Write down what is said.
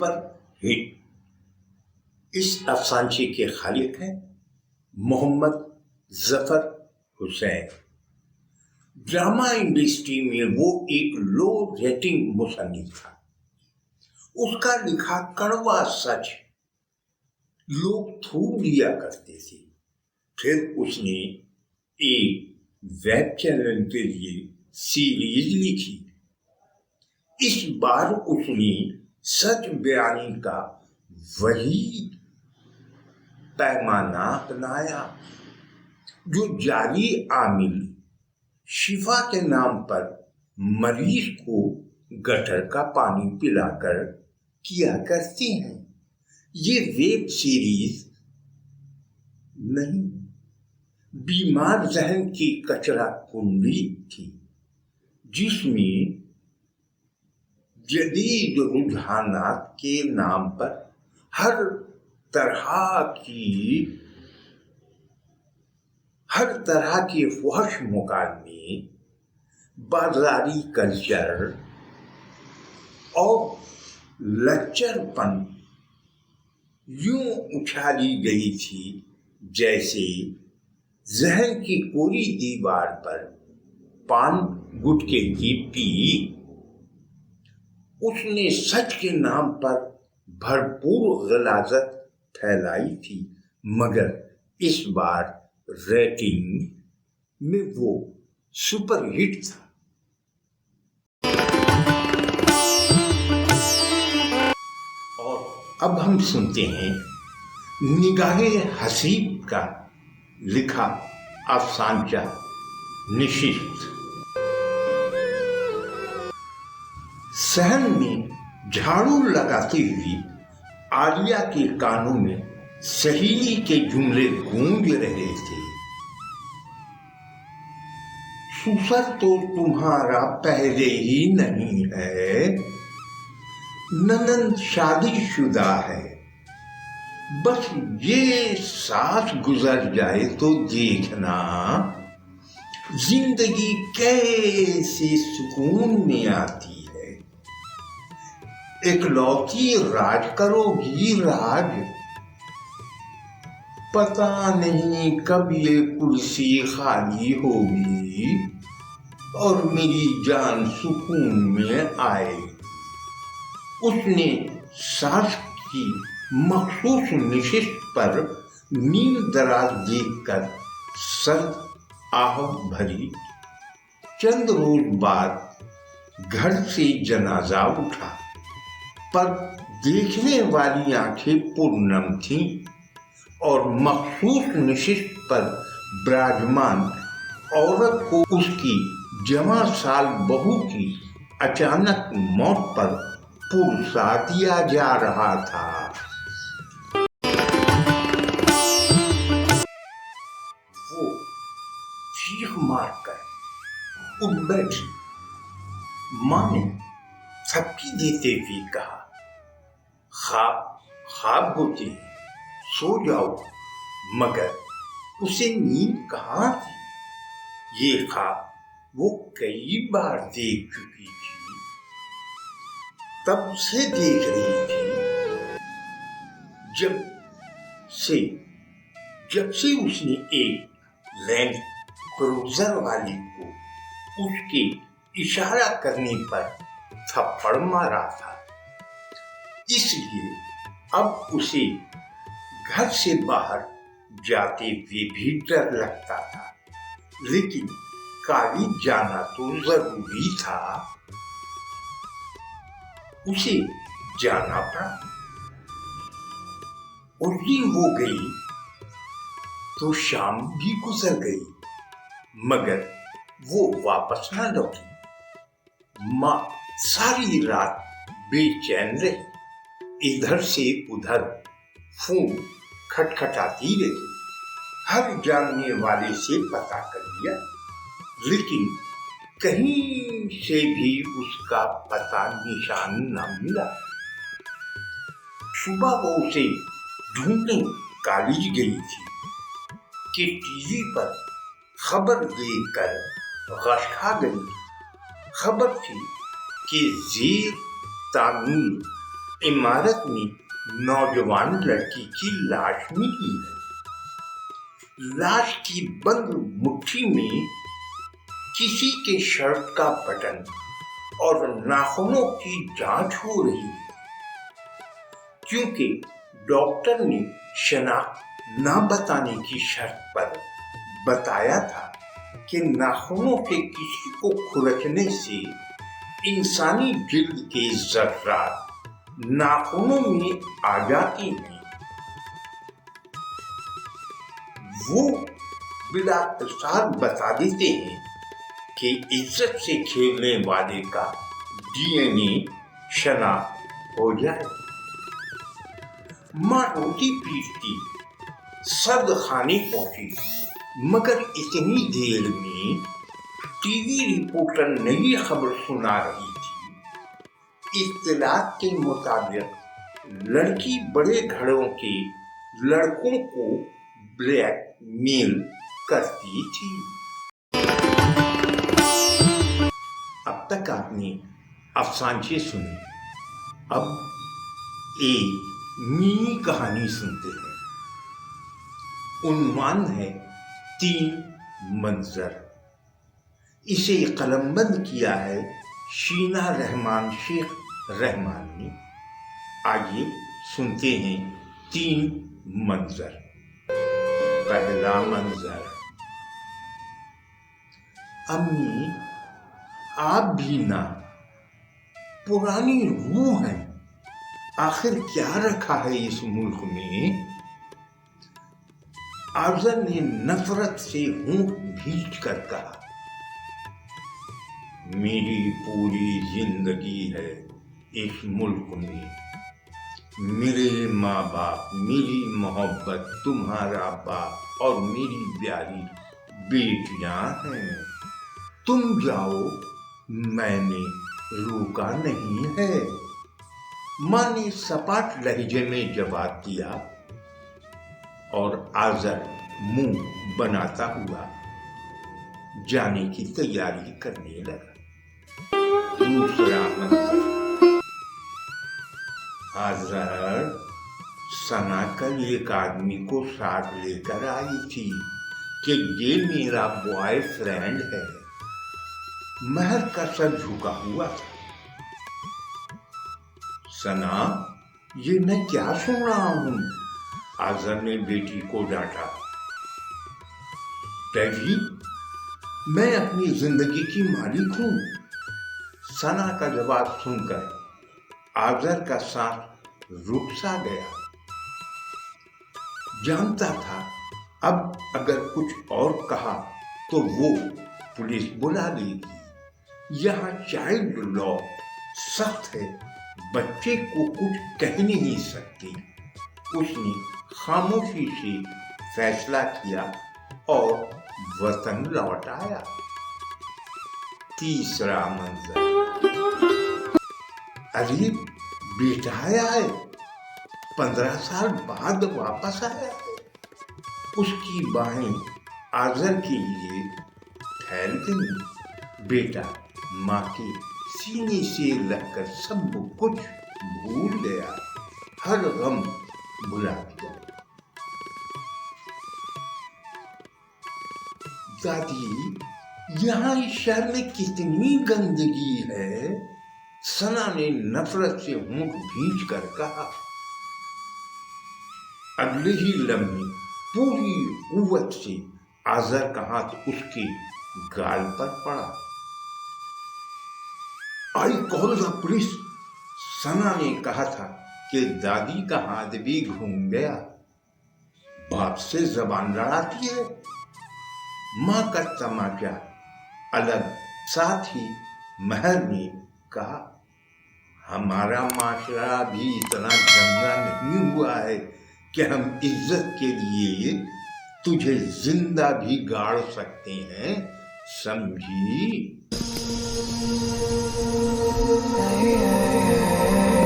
Super hit. इस अफसानचे के खालिक हैं मोहम्मद जफर हुसैन। ड्रामा इंडस्ट्री में वो एक लो रेटिंग मुसन्निफ था। उसका लिखा कड़वा सच लोग थूक दिया करते थे। फिर उसने एक वेब चैनल के लिए सीरीज लिखी। इस बार उसने सच बयानी का वही पैमाना अपनाया जो जाली आमिल शिफा के नाम पर मरीज को गटर का पानी पिलाकर किया करती हैं। ये वेब सीरीज नहीं, बीमार जहन की कचरा कुंडी थी, जिसमें जदीद रुझानात के नाम पर हर तरह के फहश मुकालमे, बाजारी कल्चर और लच्चरपन यूं उछाली गई थी जैसे जहन की कोरी दीवार पर पान गुटके की पीक। उसने सच के नाम पर भरपूर गलाजत फैलाई थी, मगर इस बार रेटिंग में वो सुपर हिट था। और अब हम सुनते हैं निगाहे हसीब का लिखा अफसानचा निशित। सहन में झाड़ू लगाती हुई आलिया के कानों में सहेली के जुमले गूंज रहे थे। सुसर तो तुम्हारा पहले ही नहीं है, ननद शादीशुदा है, बस ये सांस गुजर जाए तो देखना जिंदगी कैसे सुकून में आती है। इकलौती राज करोगी राज, पता नहीं कब ये कुर्सी खाली होगी और मेरी जान सुकून में आए। उसने सास की मखसूस निशिस्त पर नींद दराज देखकर सर्द आह भरी। चंद रोज बाद घर से जनाजा उठा, पर देखने वाली आंखें पूर्णम थीं और मखसूस निशिस्त पर विराजमान औरत को उसकी जवां साल बहू की अचानक मौत पर पुरसा दिया जा रहा था। वो चीख मारकर उठ बैठी। माँ ने थपकी देते हुए कहा, ख्वाब होते हैं, सो जाओ। मगर उसे नींद कहाँ थी? ये ख्वाब वो कई बार देख चुकी थी, तब से देख रही थी जब से उसने एक लैंड क्रूजर वाली को उसके इशारा करने पर थप्पड़ मारा था। इसलिए अब उसे घर से बाहर जाते हुए भी डर लगता था, लेकिन कॉलेज जाना तो जरूरी था। उसे जाना पड़ा। उस दिन वो गई तो शाम भी गुजर गई, मगर वो वापस न लौटी। माँ सारी रात बेचैन रही, इधर से उधर फोन खटखटाती रही। हर जानने वाले से पता कर लिया, लेकिन कहीं से भी उसका पता निशान न मिला। सुबह वो उसे ढूंढने कॉलेज गई थी कि टीवी पर खबर देखकर गश खा गई। खबर थी कि जेर तामीर इमारत में नौजवान लड़की की लाश मिली है। लाश की बंद मुट्ठी में किसी के शर्ट का बटन और नाखूनों की जांच हो रही है, क्योंकि डॉक्टर ने शनाख्त न बताने की शर्त पर बताया था कि नाखूनों से किसी को खुरचने से इंसानी जिल्द के जर्रात नाखूनों में आ जाती हैं। वो बिलातसार बता देते हैं कि इज्जत से खेलने वाले का डीएनए शनाख्त हो जाए। माँ रोटी पीटती सर्द खाने पहुंची, मगर इतनी देर में टीवी रिपोर्टर नई खबर सुना रही थी। इत्तलात के मुताबिक लड़की बड़े घरों के लड़कों को ब्लैकमेल करती थी। अब तक आपने अफसाने सुनी, अब एक मिनी कहानी सुनते हैं। उन्वान है 3 मंजर। इसे कलमबंद किया है शीना रहमान शेख रहमान ने। आइए सुनते हैं 3 मंजर। पहला मंजर। अम्मी, आप भी ना पुरानी रूह हैं, आखिर क्या रखा है इस मुल्क में? आज़र ने नफरत से होंठ भींच कर कहा, मेरी पूरी जिंदगी है इस मुल्क में। मेरे माँ बाप, मेरी मोहब्बत, तुम्हारा बाप और मेरी प्यारी बेटियां हैं। तुम जाओ, मैंने रोका नहीं है। माँ ने सपाट लहजे में जवाब दिया और आज़र मुंह बनाता हुआ जाने की तैयारी करने लगा। दूसरा मंजर। आज़र, सना कल एक आदमी को साथ लेकर आई थी कि ये मेरा बॉयफ्रेंड है। महर का सर झुका हुआ था। सना, ये मैं क्या सुन रहा हूं? आज़र ने बेटी को डांटा। डैडी, मैं अपनी जिंदगी की मालिक हूं। सना का जवाब सुनकर आज़र का सांस रुक सा गया। जानता था अब अगर कुछ और कहा तो वो पुलिस बुला देगी। यहाँ चाइल्ड लॉ सख्त है, बच्चे को कुछ कह नहीं सकती। उसने खामोशी से फैसला किया और वतन लौट आया। तीसरा मंजर। अरे बेटा आया है, 15 साल बाद वापस आया है। उसकी बाहें आज़र के लिए फैल गई। बेटा माँ के सीने से लगकर सब कुछ भूल गया, हर गम भुला दिया। दादी, यहाँ इस शहर में कितनी गंदगी है। सना ने नफरत से मुंह भींच कर कहा। अगले ही लम्हे पूरी कुव्वत से आज़र का हाथ उसके गाल पर पड़ा। I call the police. Sana ने कहा था कि दादी का हाथ भी घूम गया। बाप से जबान लड़ाती है। माँ का तमाचा अलग। साथ ही महर ने कहा, हमारा माशरा भी इतना गंदा नहीं हुआ है कि हम इज्जत के लिए तुझे जिंदा भी गाड़ सकते हैं, समझी?